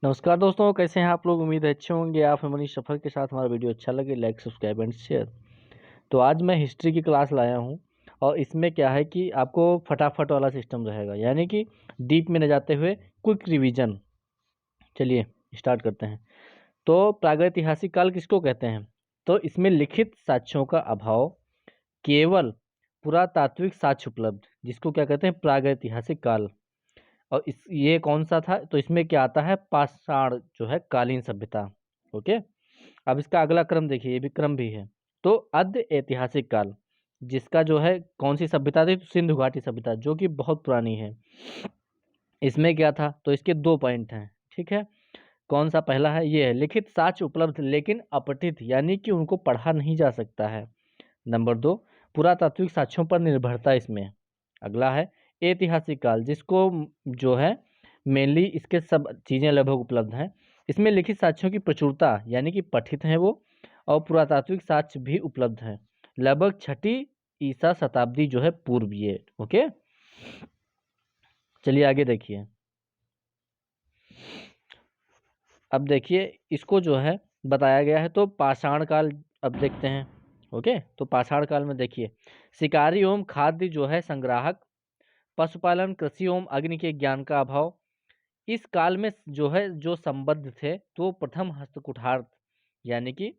नमस्कार दोस्तों, कैसे हैं आप लोग। उम्मीद है अच्छे होंगे। आप हमारी सफ़र के साथ हमारा वीडियो अच्छा लगे लाइक सब्सक्राइब एंड शेयर। तो आज मैं हिस्ट्री की क्लास लाया हूं और इसमें क्या है कि आपको फटाफट वाला सिस्टम रहेगा, यानी कि डीप में न जाते हुए क्विक रिवीजन। चलिए स्टार्ट करते हैं। तो प्रागैतिहासिक काल किसको कहते हैं? तो इसमें लिखित साक्ष्यों का अभाव, केवल पुरातात्विक साक्ष्य उपलब्ध, जिसको क्या कहते हैं, प्रागैतिहासिक काल। और इस ये कौन सा था? तो इसमें क्या आता है, पाषाण जो है कालीन सभ्यता। ओके, अब इसका अगला क्रम देखिए, ये भी क्रम भी है। तो अद्य ऐतिहासिक काल, जिसका जो है कौन सी सभ्यता थी? तो सिंधु घाटी सभ्यता, जो कि बहुत पुरानी है। इसमें क्या था? तो इसके 2 पॉइंट हैं, ठीक है। कौन सा पहला है? ये है लिखित साक्ष्य उपलब्ध लेकिन अपठित, यानी कि उनको पढ़ा नहीं जा सकता है। नंबर 2, पुरातात्विक साक्ष्यों पर निर्भरता इसमें। अगला है ऐतिहासिक काल, जिसको जो है मेनली इसके सब चीज़ें लगभग उपलब्ध हैं। इसमें लिखित साक्ष्यों की प्रचुरता, यानी कि पठित हैं वो, और पुरातात्विक साक्ष्य भी उपलब्ध हैं। लगभग 6ठी ईसा शताब्दी जो है पूर्वीय। ओके, चलिए आगे देखिए। अब देखिए इसको जो है बताया गया है। तो पाषाण काल अब देखते हैं। ओके, तो पाषाण काल में देखिए, शिकारी एवं खाद्य जो है संग्राहक, पशुपालन, कृषि एवं अग्नि के ज्ञान का अभाव। इस काल में जो है जो संबद्ध थे, तो प्रथम हस्तकुठार, यानी कि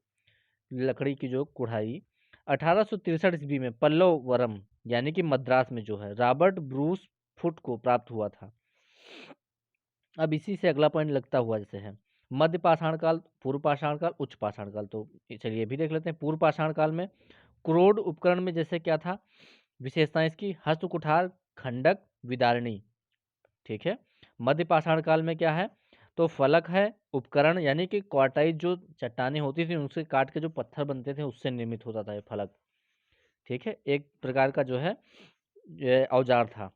लकड़ी की जो कुढ़ाई, 1863 ईस्वी में पल्लव वरम, यानी कि मद्रास में जो है रॉबर्ट ब्रूस फुट को प्राप्त हुआ था। अब इसी से अगला पॉइंट लगता हुआ जैसे है मध्य पाषाण काल, पूर्व पाषाण काल, उच्च पाषाण काल। तो चलिए ये भी देख लेते हैं। पूर्व पाषाण काल में क्रोड उपकरण में जैसे क्या था विशेषताएं इसकी? हस्तकुठार, खंडक, विदारणी, ठीक है। मध्य पाषाण काल में क्या है? तो फलक है, उपकरण, यानी कि क्वार्टाइज जो चट्टानें होती थी उनसे काट के जो पत्थर बनते थे उससे निर्मित होता था ये फलक, ठीक है। एक प्रकार का जो है ये औजार था।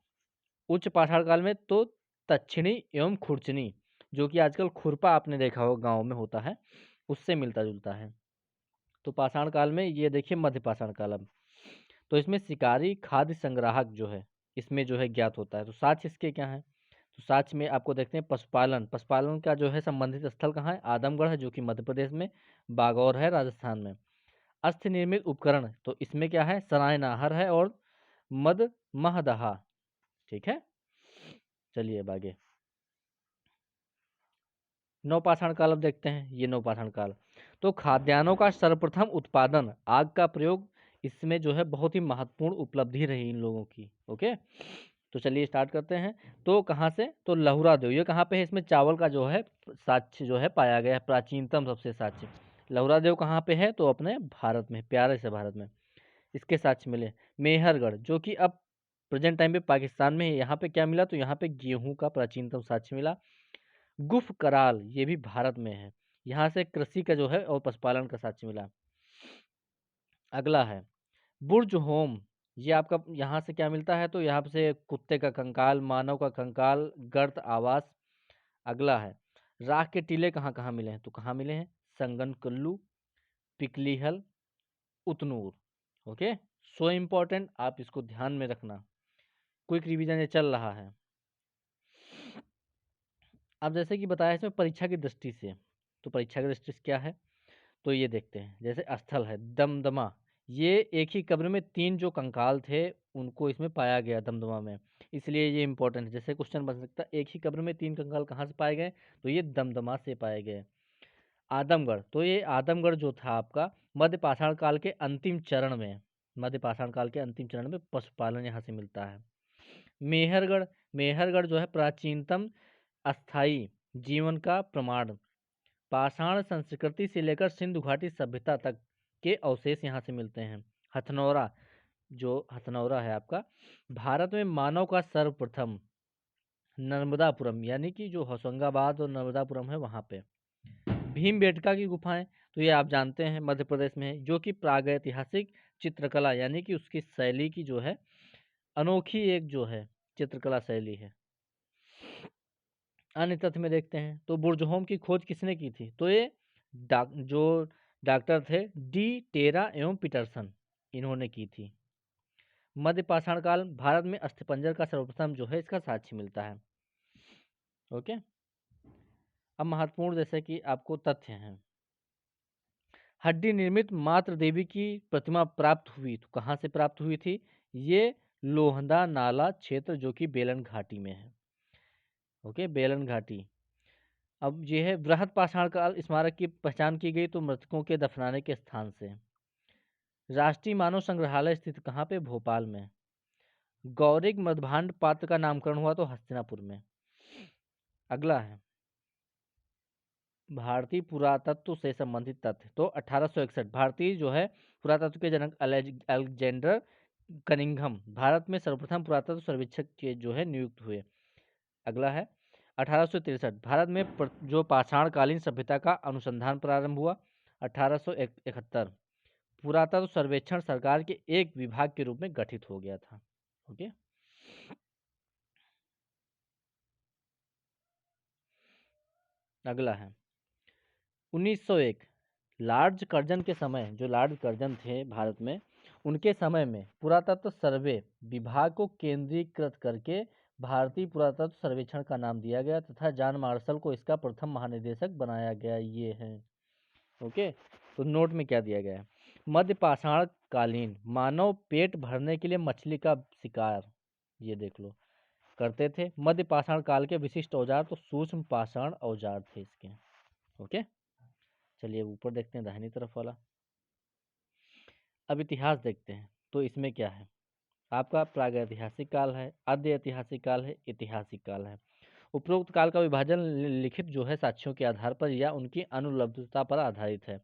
उच्च पाषाण काल में तो दक्षिणी एवं खुरचनी, जो कि आजकल खुरपा आपने देखा होगा गांव में होता है, उससे मिलता जुलता है। तो पाषाण काल में ये देखिए मध्य पाषाण काल। अब तो इसमें शिकारी, खाद्य संग्राहक जो है इसमें जो है ज्ञात होता है। तो साक्ष्य इसके क्या है? तो साक्ष्य में आपको देखते हैं पशुपालन। पशुपालन का जो है संबंधित स्थल कहाँ है? आदमगढ़ है, जो कि मध्य प्रदेश में, बागौर है राजस्थान में। अस्थि निर्मित उपकरण, तो इसमें क्या है? सराय नाहर है और मद महदहा, ठीक है। चलिए अब आगे नवपाषाण काल अब देखते हैं। ये नवपाषाण काल, तो खाद्यान्नों का सर्वप्रथम उत्पादन, आग का प्रयोग, इसमें जो है बहुत ही महत्वपूर्ण उपलब्धि रही इन लोगों की। ओके, तो चलिए स्टार्ट करते हैं। तो कहाँ से? तो लहुरा देव, ये कहाँ पे है? इसमें चावल का जो है साक्ष्य जो है पाया गया है, प्राचीनतम सबसे साक्ष्य। लहुरा देव कहाँ पे है? तो अपने भारत में, प्यारे से भारत में इसके साक्ष्य मिले। मेहरगढ़, जो कि अब प्रेजेंट टाइम पे पाकिस्तान में है, यहाँ पे क्या मिला? तो यहाँ पे गेहूं का प्राचीनतम साक्ष्य मिला। गुफ कराल, ये भी भारत में है, यहाँ से कृषि का जो है और पशुपालन का साक्ष्य मिला। अगला है बुर्ज होम, ये आपका यहाँ से क्या मिलता है? तो यहाँ से कुत्ते का कंकाल, मानव का कंकाल, गर्त आवास। अगला है राख के टीले कहाँ कहाँ मिले हैं? तो कहाँ मिले हैं? Sanganakallu, Piklihal, Utnur. Okay, so important, आप इसको ध्यान में रखना। क्विक रिवीजन ये चल रहा है। अब जैसे कि बताया इसमें परीक्षा की दृष्टि से, तो परीक्षा की दृष्टि से क्या है? तो ये देखते हैं। जैसे स्थल है दमदमा, ये एक ही कब्र में 3 जो कंकाल थे उनको इसमें पाया गया दमदमा में, इसलिए ये इंपॉर्टेंट है। जैसे क्वेश्चन बन सकता है एक ही कब्र में 3 कंकाल कहाँ से पाए गए? तो ये दमदमा से पाए गए। आदमगढ़, तो ये आदमगढ़ जो था आपका मध्य पाषाण काल के अंतिम चरण में, मध्य पाषाण काल के अंतिम चरण में पशुपालन यहाँ से मिलता है। मेहरगढ़, मेहरगढ़ जो है प्राचीनतम अस्थाई जीवन का प्रमाण, पाषाण संस्कृति से लेकर सिंधु घाटी सभ्यता तक के अवशेष यहाँ से मिलते हैं। हथनौरा, जो हथनौरा है आपका भारत में मानव का सर्वप्रथम, नर्मदापुरम, यानी कि जो होशंगाबाद और नर्मदापुरम है वहाँ पे। भीमबेटका की गुफाएं, तो ये आप जानते हैं मध्य प्रदेश में है, जो कि प्रागैतिहासिक चित्रकला, यानी कि उसकी शैली की जो है अनोखी एक जो है चित्रकला शैली है। अन्य तथ्य में देखते हैं। तो बुर्जहोम की खोज किसने की थी? तो ये जो डॉक्टर थे डी टेरा एवं पीटरसन, इन्होंने की थी। मध्य पाषाण काल, भारत में अस्थिपंजर का सर्वप्रथम जो है इसका साक्ष्य मिलता है। ओके, अब महत्वपूर्ण जैसे कि आपको तथ्य हैं, हड्डी निर्मित मात्र देवी की प्रतिमा प्राप्त हुई तो कहाँ से प्राप्त हुई थी? ये लोहंदा नाला क्षेत्र जो कि बेलन घाटी में है। ओके, बेलन घाटी। अब ये है बृहद पाषाण काल स्मारक की पहचान की गई तो मृतकों के दफनाने के स्थान से। राष्ट्रीय मानव संग्रहालय स्थित कहाँ पे? भोपाल में। गौरिक मृदभांड पात्र का नामकरण हुआ तो हस्तिनापुर में। अगला है भारतीय पुरातत्व से संबंधित तथ्य, तो 1861 भारतीय जो है पुरातत्व के जनक अलेक्जेंडर कनिंघम भारत में सर्वप्रथम पुरातत्व सर्वेक्षक के जो है नियुक्त हुए। अगला है 1863 भारत में जो पाषाणकालीन सभ्यता का अनुसंधान प्रारंभ हुआ। 1871 पुरातत्व सर्वेक्षण सरकार के एक विभाग के रूप में गठित हो गया था। ओके, अगला है 1901 लॉर्ड कर्जन के समय, जो लॉर्ड कर्जन थे भारत में, उनके समय में पुरातत्व सर्वे विभाग को केंद्रीकृत करके भारतीय पुरातत्व सर्वेक्षण का नाम दिया गया तथा जॉन मार्शल को इसका प्रथम महानिदेशक बनाया गया। ये है। ओके, तो नोट में क्या दिया गया है? मध्य पाषाण कालीन मानव पेट भरने के लिए मछली का शिकार, ये देख लो, करते थे। मध्य पाषाण काल के विशिष्ट औजार तो सूक्ष्म पाषाण औजार थे इसके। ओके, चलिए ऊपर देखते हैं दाहिनी तरफ वाला। अब इतिहास देखते हैं तो इसमें क्या है? आपका प्रागैतिहासिक काल है, आद्य ऐतिहासिक काल है, ऐतिहासिक काल है। उपरोक्त काल का विभाजन लिखित जो है साक्ष्यों के आधार पर या उनकी अनुलब्धता पर आधारित है।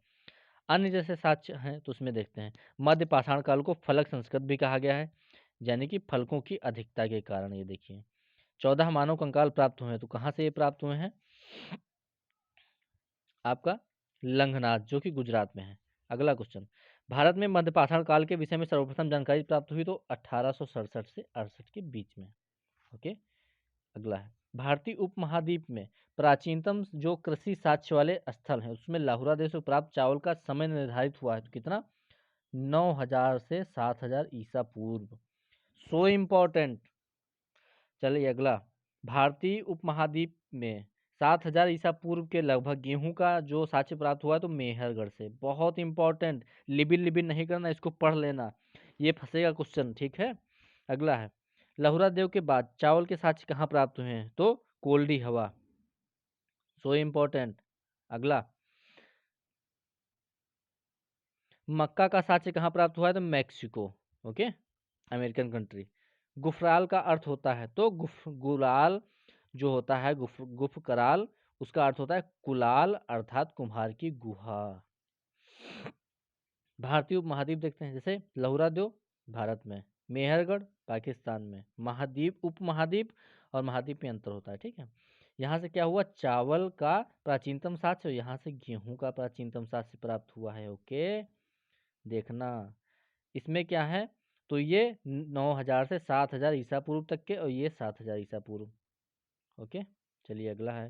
अन्य जैसे साक्ष्य हैं तो उसमें देखते हैं मध्य पाषाण काल को फलक संस्कृत भी कहा गया है, यानी कि फलकों की अधिकता के कारण। ये देखिए 14 मानव कंकाल प्राप्त हुए हैं तो कहाँ से ये प्राप्त हुए हैं? आपका लंघनाथ जो कि गुजरात में है। अगला क्वेश्चन, भारत में मध्य पाषाण काल के विषय में सर्वप्रथम जानकारी प्राप्त हुई तो 1867 से 68 के बीच में। ओके, अगला है भारतीय उपमहाद्वीप में प्राचीनतम जो कृषि साक्ष्य वाले स्थल हैं उसमें लाहुरा देश से प्राप्त चावल का समय निर्धारित हुआ है तो कितना? 9000 से 7000 ईसा पूर्व। So important. चलिए अगला, भारतीय उपमहाद्वीप में 7000 ईसा पूर्व के लगभग गेहूं का जो साक्ष्य प्राप्त हुआ है तो मेहरगढ़ से। बहुत इंपॉर्टेंट, लिबिन लिबिन नहीं करना, इसको पढ़ लेना, ये फंसेगा क्वेश्चन। ठीक है, अगला है लहुरा देव के बाद चावल के साक्ष्य कहाँ प्राप्त हुए हैं तो कोल्डी हवा। So important. अगला, मक्का का साक्ष्य कहाँ प्राप्त हुआ है तो Mexico. Okay, American country. Gufkral का अर्थ होता है तो गुलाल जो होता है गुफ कराल, उसका अर्थ होता है कुलाल अर्थात कुम्हार की गुहा। भारतीय उपमहाद्वीप देखते हैं, जैसे लहुरा देव भारत में, मेहरगढ़ पाकिस्तान में। महाद्वीप उपमहाद्वीप और महाद्वीप में अंतर होता है। ठीक है, यहाँ से क्या हुआ? चावल का प्राचीनतम साक्ष्य, यहाँ से गेहूं का प्राचीनतम साक्ष्य प्राप्त हुआ है। ओके, देखना इसमें क्या है तो ये 9000 से 7000 ईसा पूर्व तक के और ये 7000 ईसा पूर्व। ओके, चलिए अगला है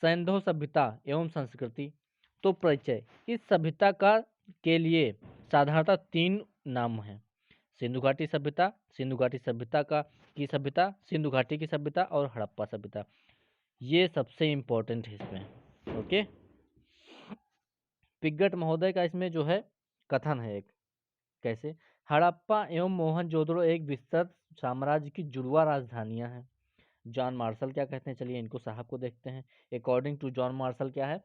सैंधव सभ्यता एवं संस्कृति। तो परिचय, इस सभ्यता का के लिए साधारणतः 3 नाम हैं: सिंधु घाटी सभ्यता, सिंधु घाटी सभ्यता का की सभ्यता, सिंधु घाटी की सभ्यता और हड़प्पा सभ्यता। ये सबसे इम्पोर्टेंट है इसमें। ओके, पिग्गट महोदय का इसमें जो है कथन है एक, कैसे हड़प्पा एवं मोहनजोदड़ो एक विस्तृत साम्राज्य की जुड़वा राजधानियां हैं। जॉन मार्शल क्या कहते हैं? चलिए इनको साहब को देखते हैं। अकॉर्डिंग टू जॉन मार्शल क्या है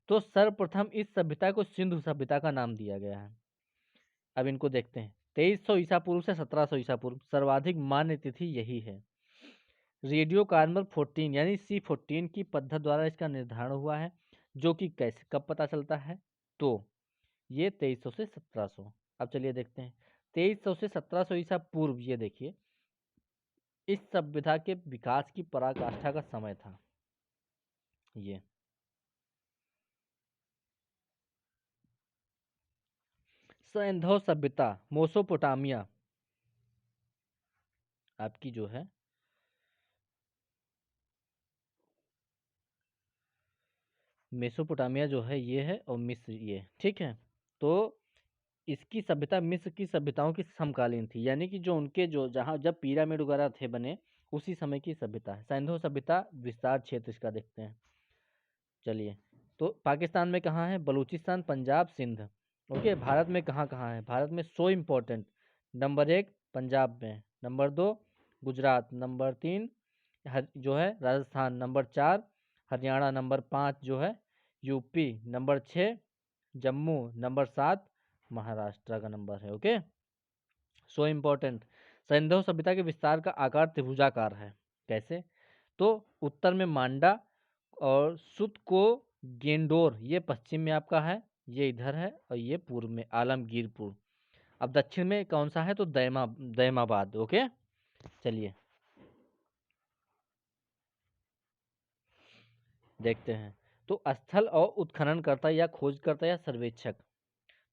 तो सर्वप्रथम इस सभ्यता को सिंधु सभ्यता का नाम दिया गया है। अब इनको देखते हैं। 2300 ईसा पूर्व से 1700 ईसा पूर्व सर्वाधिक मान्य तिथि यही है। रेडियो कार्बन 14 यानी C14 की पद्धति द्वारा इसका निर्धारण हुआ है, जो कि कैसे कब पता चलता है तो ये 2300 से 1700। अब चलिए देखते हैं 2300 से 1700 ईसा पूर्व। ये देखिए इस सभ्यता के विकास की पराकाष्ठा का समय था। ये सैंधव सभ्यता मोसोपोटामिया आपकी जो है मेसोपोटामिया जो है ये है और मिस्र ये। ठीक है, तो इसकी सभ्यता मिस्र की सभ्यताओं की समकालीन थी, यानी कि जो उनके जो जहाँ जब पिरामिड वगैरह थे बने उसी समय की सभ्यता है। सैंधव सभ्यता विस्तार क्षेत्र इसका देखते हैं। चलिए, तो पाकिस्तान में कहाँ है? बलूचिस्तान, पंजाब, सिंध। ओके, भारत में कहाँ कहाँ है? भारत में सो इम्पोर्टेंट, नंबर 1 पंजाब में, नंबर 2 गुजरात, नंबर 3 जो है राजस्थान, नंबर 4 हरियाणा, नंबर 5 जो है UP, number 6 Jammu, number 7 Maharashtra का नंबर है। Okay, so important. सिंधु सभ्यता के विस्तार का आकार त्रिभुजाकार है। कैसे? तो उत्तर में मांडा और सुत को गेंडोर, ये पश्चिम में आपका है, ये इधर है, और ये पूर्व में आलमगीरपुर। अब दक्षिण में कौन सा है? तो दैमाबाद। ओके, चलिए देखते हैं। तो स्थल और उत्खननकर्ता या खोजकर्ता या सर्वेक्षक,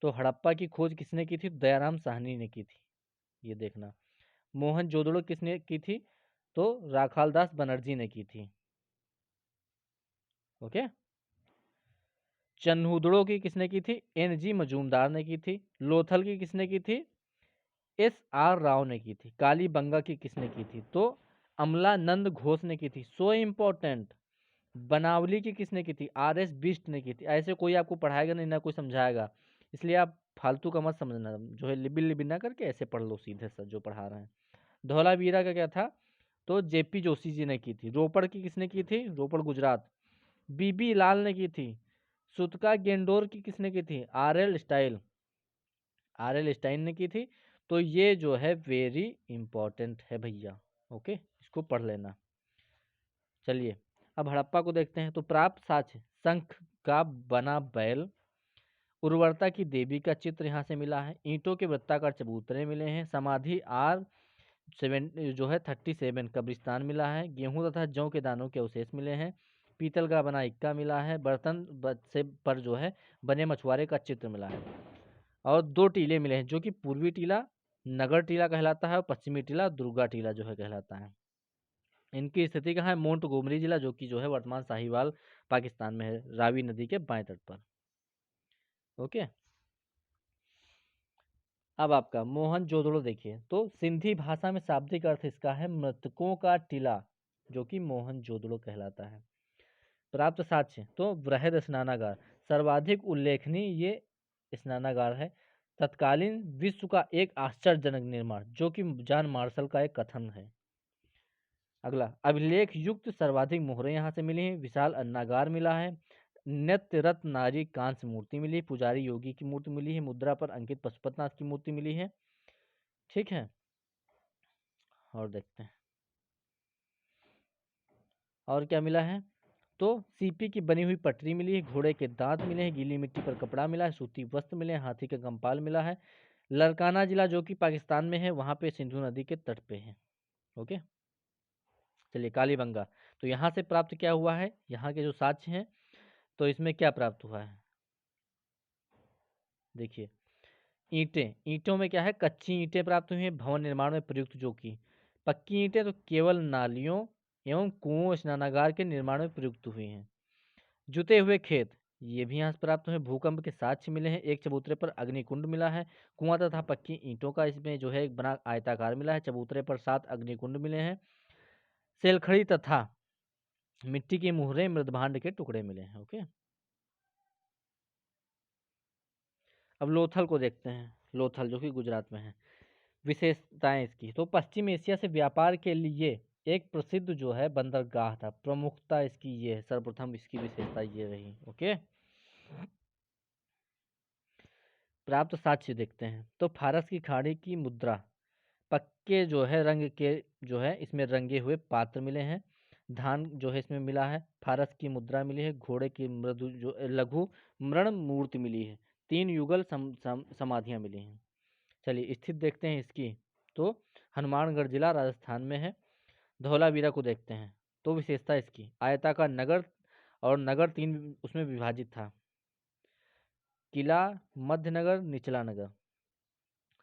तो हड़प्पा की खोज किसने की थी? दयाराम साहनी ने की थी, ये देखना। मोहनजोदड़ो किसने की थी? तो राखालदास बनर्जी ने की थी। ओके, चन्हूदड़ो की किसने की थी? एन.जी. मजूमदार ने की थी। लोथल की किसने की थी? एस.आर. राव ने की थी। कालीबंगा की किसने की थी? तो अमलानंद घोष ने की थी। So important. बनावली की किसने की थी? आर.एस. बिष्ट ने की थी। ऐसे कोई आपको पढ़ाएगा नहीं, ना कोई समझाएगा, इसलिए आप फालतू का मत समझना, जो है लिबिल लिबिल ना करके ऐसे पढ़ लो सीधे सर जो पढ़ा रहे हैं। धौलावीरा का क्या था? तो जेपी जोशी जी ने की थी। रोपड़ की किसने की थी? रोपड़ गुजरात, बीबी लाल ने की थी। सुतका गेंडोर की किसने की थी? आर एल स्टाइन ने की थी। तो ये जो है वेरी इंपॉर्टेंट है भैया। ओके, इसको पढ़ लेना। चलिए, अब हड़प्पा को देखते हैं। तो प्राप्त साक्ष्य, शंख का बना बैल, उर्वरता की देवी का चित्र यहाँ से मिला है। ईंटों के वृत्ताकार चबूतरे मिले हैं। समाधि R7 जो है 37 कब्रिस्तान मिला है। गेहूं तथा जौ के दानों के अवशेष मिले हैं। पीतल का बना इक्का मिला है। बर्तन से पर जो है बने मछुआरे का चित्र मिला है। और 2 टीले मिले हैं, जो कि पूर्वी टीला नगर टीला कहलाता है और पश्चिमी टीला दुर्गा टीला जो है कहलाता है। इनकी स्थिति कहाँ है? मोंटगोमरी जिला, जो कि जो है वर्तमान साहिवाल पाकिस्तान में है, रावी नदी के बाएं तट पर। ओके, अब आपका मोहनजोदड़ो देखिए। तो सिंधी भाषा में शाब्दिक अर्थ इसका है मृतकों का टीला, जो कि मोहनजोदड़ो कहलाता है। प्राप्त साक्ष्य, तो बृहद स्नानागार, सर्वाधिक उल्लेखनीय ये स्नानागार है। तत्कालीन विश्व का एक आश्चर्यजनक निर्माण, जो कि जॉन मार्शल का एक कथन है। अगला, अभिलेख युक्त सर्वाधिक मोहरें यहाँ से मिली हैं। विशाल अन्नागार मिला है। नृत्य रत्न नारी कांस्य मूर्ति मिली। पुजारी योगी की मूर्ति मिली है। मुद्रा पर अंकित पशुपतिनाथ की मूर्ति मिली है। ठीक है, और देखते हैं और क्या मिला है। तो सीपी की बनी हुई पटरी मिली है। घोड़े के दांत मिले हैं। गीली मिट्टी पर कपड़ा मिला है। सूती वस्त्र मिले हैं। हाथी का गंपाल मिला है। लरकाना जिला, जो कि पाकिस्तान में है, वहां पे सिंधु नदी के तट पे है। ओके, चलिए कालीबंगा। तो यहाँ से प्राप्त क्या हुआ है? यहाँ के जो साक्ष्य हैं, तो इसमें क्या प्राप्त हुआ है? देखिए, ईंटों में क्या है? कच्ची ईंटें प्राप्त हुई हैं भवन निर्माण में प्रयुक्त, जो कि पक्की ईंटें तो केवल नालियों एवं कुओं स्नानागार के निर्माण में प्रयुक्त हुई हैं। जुते हुए खेत, ये भी यहाँ से प्राप्त हुए। भूकंप के साक्ष्य मिले हैं। एक चबूतरे पर अग्निकुंड मिला है। कुआं तथा पक्की ईंटों का इसमें जो है एक बना आयताकार मिला है। चबूतरे पर 7 अग्निकुंड मिले हैं। सेलखड़ी तथा मिट्टी की मुहरें, मृदभांड के टुकड़े मिले हैं। ओके, अब लोथल को देखते हैं। लोथल जो कि गुजरात में है। विशेषताएं इसकी, तो पश्चिम एशिया से व्यापार के लिए एक प्रसिद्ध जो है बंदरगाह था। प्रमुखता इसकी ये है, सर्वप्रथम इसकी विशेषता ये रही। ओके, प्राप्त साक्ष्य देखते हैं। तो फारस की खाड़ी की मुद्रा, पक्के जो है रंग के जो है इसमें रंगे हुए पात्र मिले हैं। धान जो है इसमें मिला है। फारस की मुद्रा मिली है। घोड़े की मृदु जो लघु मृण मूर्ति मिली है। 3 युगल समाधियां मिली हैं। चलिए स्थित देखते हैं इसकी। तो हनुमानगढ़ जिला राजस्थान में है। धौलावीरा को देखते हैं। तो विशेषता इसकी आयताकार नगर, और नगर 3 उसमें विभाजित था। किला, मध्यनगर, निचला नगर।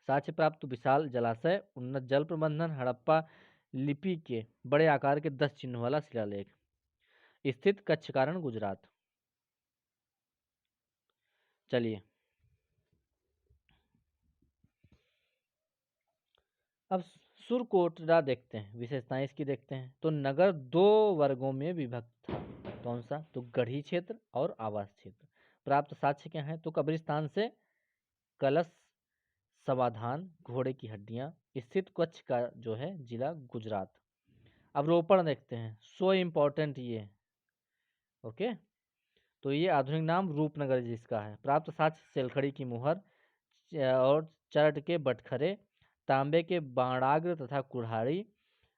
साक्ष्य प्राप्त, विशाल जलाशय, उन्नत जल प्रबंधन, हड़प्पा लिपि के बड़े आकार के 10 चिन्हों वाला शिलालेख। स्थित कच्छकारण, गुजरात। चलिए, अब सुरकोटरा देखते हैं, विशेषताएं इसकी देखते हैं। तो नगर 2 वर्गों में विभक्त था। कौन सा? तो गढ़ी क्षेत्र और आवास क्षेत्र। प्राप्त साक्ष्य क्या है? तो कब्रिस्तान से कलश, समाधान, घोड़े की हड्डियां स्थित कच्छ का जो है जिला गुजरात। अवरोपण देखते हैं, सो इम्पोर्टेंट ये। ओके, तो ये आधुनिक नाम रूपनगर जिसका है। प्राप्त साक्ष्य सेलखड़ी की मुहर और चरट के बटखरे, तांबे के बाणाग्र तथा कुल्हाड़ी,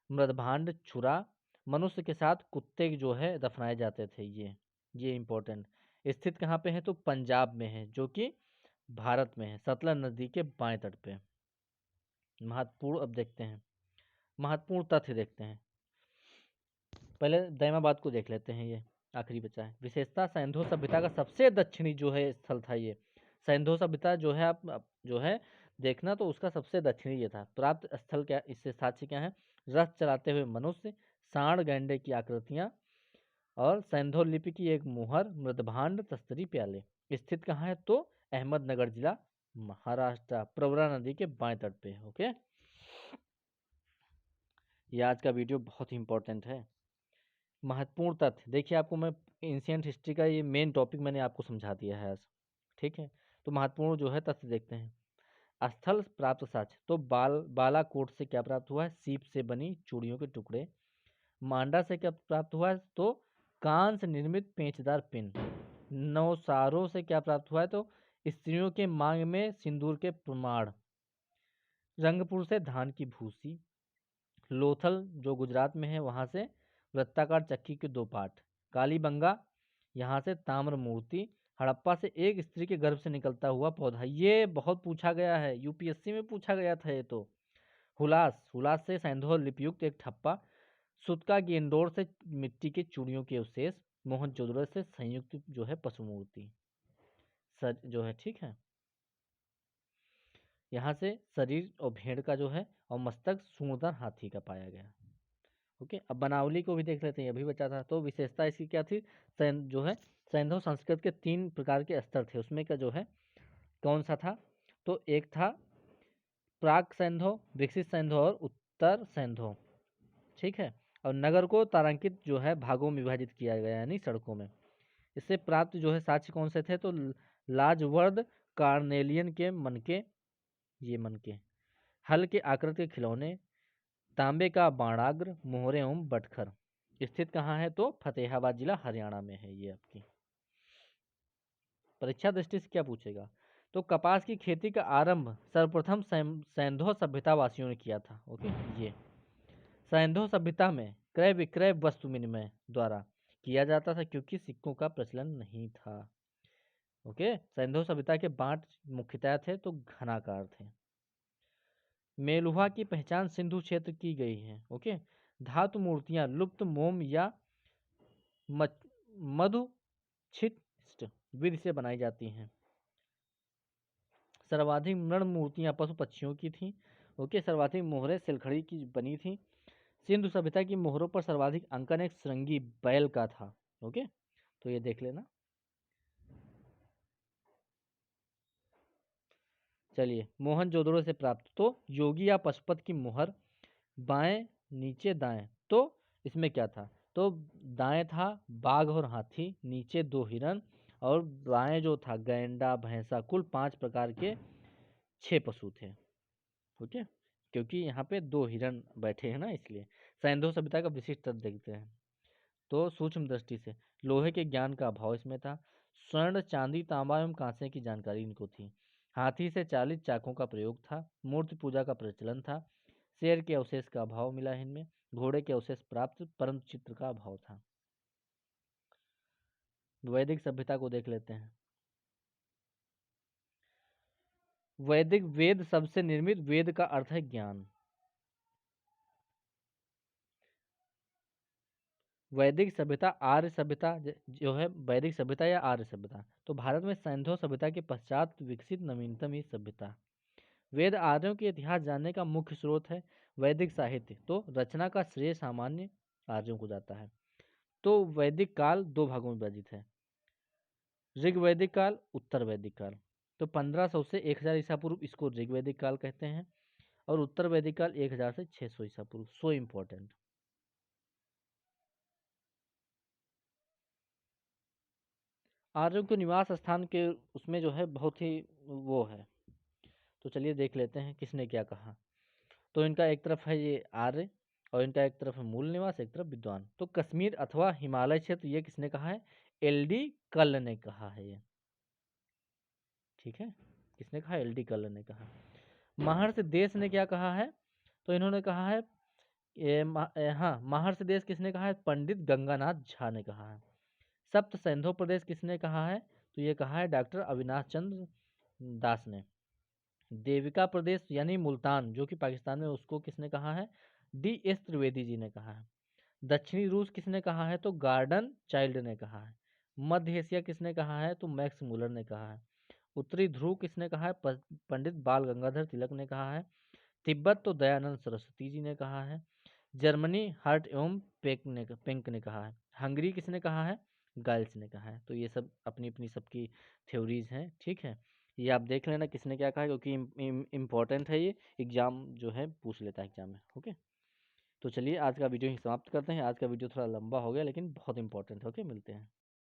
मृदभांड, छुरा, मनुष्य के साथ कुत्ते जो है दफनाए जाते थे। ये इम्पोर्टेंट। स्थित कहाँ पे है? तो पंजाब में है, जो कि भारत में है, सतलज नदी के बाएं तट पे। महत्वपूर्ण, अब देखते हैं महत्वपूर्ण तथ्य देखते हैं। पहले दैमाबाद को देख लेते हैं, ये आखिरी बचा है। विशेषता, सैंधव सभ्यता का सबसे दक्षिणी जो है स्थल था ये। सैंधव सभ्यता जो है आप जो है देखना, तो उसका सबसे दक्षिणी ये था। प्राप्त स्थल क्या, इससे साक्ष्य क्या है? रथ चलाते हुए मनुष्य, सांड गैंडे की आकृतियां और सैंधव लिपि की एक मुहर, मृदभांड, तस्तरी, प्याले। स्थित कहाँ है? तो अहमदनगर जिला, महाराष्ट्र, प्रवरा नदी के बाएं तट पे। ओके, ये आज का वीडियो बहुत ही इंपॉर्टेंट है। महत्वपूर्ण तथ्य देखिए, आपको मैं एंशिएंट हिस्ट्री का ये मेन टॉपिक मैंने आपको समझा दिया है आज। ठीक है, तो महत्वपूर्ण जो है तथ्य देखते हैं। स्थल प्राप्त साक्ष्य, तो बालाकोट से क्या प्राप्त हुआ है? सीप से बनी चूड़ियों के टुकड़े। मांडा से क्या प्राप्त हुआ है? तो कांस्य निर्मित पेचदार पिन। नौसारों से क्या प्राप्त हुआ है? तो स्त्रियों के मांग में सिंदूर के प्रमाण। रंगपुर से धान की भूसी। लोथल जो गुजरात में है, वहां से वृत्ताकार चक्की के 2 पार्ट। कालीबंगा यहाँ से ताम्र मूर्ति। हड़प्पा से एक स्त्री के गर्भ से निकलता हुआ पौधा, ये बहुत पूछा गया है, यूपीएससी में पूछा गया था ये तो। हुलास से सैंधव लिपियुक्त एक ठप्पा। सुतका की इंदौर से मिट्टी के चूड़ियों के अवशेष। मोहनजोदड़ो से संयुक्त जो है पशु मूर्ति सर जो है। ठीक है, यहाँ से शरीर और भेड़ का जो है और मस्तक सूंडदार हाथी का पाया गया। ओके, अब बनावली को भी देख लेते हैं, अभी बचा था। तो विशेषता इसकी क्या थी? जो है सैंधव संस्कृत के 3 प्रकार के स्तर थे, उसमें का जो है कौन सा था? तो एक था प्राक सैंधव, विकसित सैंधव और उत्तर सैंधव। ठीक है, और नगर को तारांकित जो है भागों में विभाजित किया गया, यानी सड़कों में। इससे प्राप्त जो है साक्ष्य कौन से थे? तो लाजवर्द कार्नेलियन के मनके, ये मनके, हल के आकृति के खिलौने, तांबे का बाणाग्र, मोहरे एवं बटखर। स्थित कहाँ है? तो फतेहाबाद जिला, हरियाणा में है। ये आपकी परीक्षा दृष्टि से क्या पूछेगा? तो कपास की खेती का आरंभ सर्वप्रथम सैंधव सभ्यता वासियों ने किया था। ओके, ये सैंधव सभ्यता में क्रय विक्रय वस्तु विनिमय द्वारा किया जाता था, क्योंकि सिक्कों का प्रचलन नहीं था। ओके, सैंधव सभ्यता के बांट मुख्यतः थे तो घनाकार थे। मेलुहा की पहचान सिंधु क्षेत्र की गई है। ओके, धातु मूर्तियां लुप्त मोम या मधुछिष्ट विधि से बनाई जाती हैं। सर्वाधिक मृण मूर्तियां पशु पक्षियों की थीं। ओके, सर्वाधिक मोहरें सिलखड़ी की बनी थीं। सिंधु सभ्यता की मोहरों पर सर्वाधिक अंकन एक श्रृंगी बैल का था। ओके, तो ये देख लेना। चलिए, मोहनजोदड़ो से प्राप्त, तो योगी या पशुपत की मुहर, बाएं नीचे दाएं। तो इसमें क्या था? तो दाएं था बाघ और हाथी, नीचे 2 हिरन, और बाएं जो था गैंडा, भैंसा, कुल 5 प्रकार के 6 पशु थे। ओके, क्योंकि यहाँ पे 2 हिरन बैठे हैं ना, इसलिए। सैंधव सभ्यता का विशिष्ट तत्व देखते हैं। तो सूक्ष्म दृष्टि से लोहे के ज्ञान का अभाव इसमें था। स्वर्ण, चांदी, तांबा एवं कांसे की जानकारी इनको थी। हाथी से 40 चाकों का प्रयोग था। मूर्ति पूजा का प्रचलन था। शेर के अवशेष का अभाव मिला है इनमें। घोड़े के अवशेष प्राप्त, परंतु चित्र का अभाव था। वैदिक सभ्यता को देख लेते हैं। वैदिक वेद शब्द से निर्मित, वेद का अर्थ है ज्ञान। वैदिक सभ्यता, आर्य सभ्यता जो है वैदिक सभ्यता या आर्य सभ्यता, तो भारत में सैंधव सभ्यता के पश्चात विकसित नवीनतम ही सभ्यता। वेद आर्यों के इतिहास जानने का मुख्य स्रोत है। वैदिक साहित्य, तो रचना का श्रेय सामान्य आर्यों को जाता है। तो वैदिक काल 2 भागों में विभाजित है, ऋग वैदिक काल, उत्तर वैदिक काल। तो 1500 से 1000 ईसा पूर्व इसको ऋग वैदिक काल कहते हैं, और उत्तर वैदिक काल 1000 से 600 ईसा पूर्व। So important. आर्यों के निवास स्थान के उसमें जो है बहुत ही वो है। तो चलिए देख लेते हैं किसने क्या कहा। तो इनका एक तरफ है ये आर्य और इनका एक तरफ है मूल निवास, एक तरफ विद्वान। तो कश्मीर अथवा हिमालय क्षेत्र ये किसने कहा है? एल.डी. कल्ल ने कहा है ये। ठीक है, किसने कहा? एल.डी. कल्ल ने कहा। महर्षि देश ने क्या कहा है? तो इन्होंने कहा है हाँ, महर्षि देश किसने कहा है? पंडित गंगानाथ झा ने कहा है। सप्त सैंधव प्रदेश किसने कहा है? तो ये कहा है डॉक्टर अविनाश चंद्र दास ने। देविका प्रदेश यानी मुल्तान जो कि पाकिस्तान में, उसको किसने कहा है? डी.एस. त्रिवेदी जी ने कहा है। दक्षिणी रूस किसने कहा है? तो गार्डन चाइल्ड ने कहा है। मध्य एशिया किसने कहा है? तो मैक्स मुलर ने कहा है। उत्तरी ध्रुव किसने कहा है? पंडित बाल गंगाधर तिलक ने कहा है। तिब्बत तो दयानंद सरस्वती जी ने कहा है। जर्मनी हर्ट एवं पेंक ने कहा है। हंगरी किसने कहा है? गाइल्स ने कहा है। तो ये सब अपनी अपनी सबकी थ्योरीज हैं। ठीक है, ये आप देख लेना किसने क्या कहा, क्योंकि इम्पोर्टेंट है ये, एग्जाम जो है पूछ लेता है एग्जाम में। ओके, तो चलिए आज का वीडियो ही समाप्त करते हैं। आज का वीडियो थोड़ा लंबा हो गया लेकिन बहुत इंपॉर्टेंट है। ओके, मिलते हैं।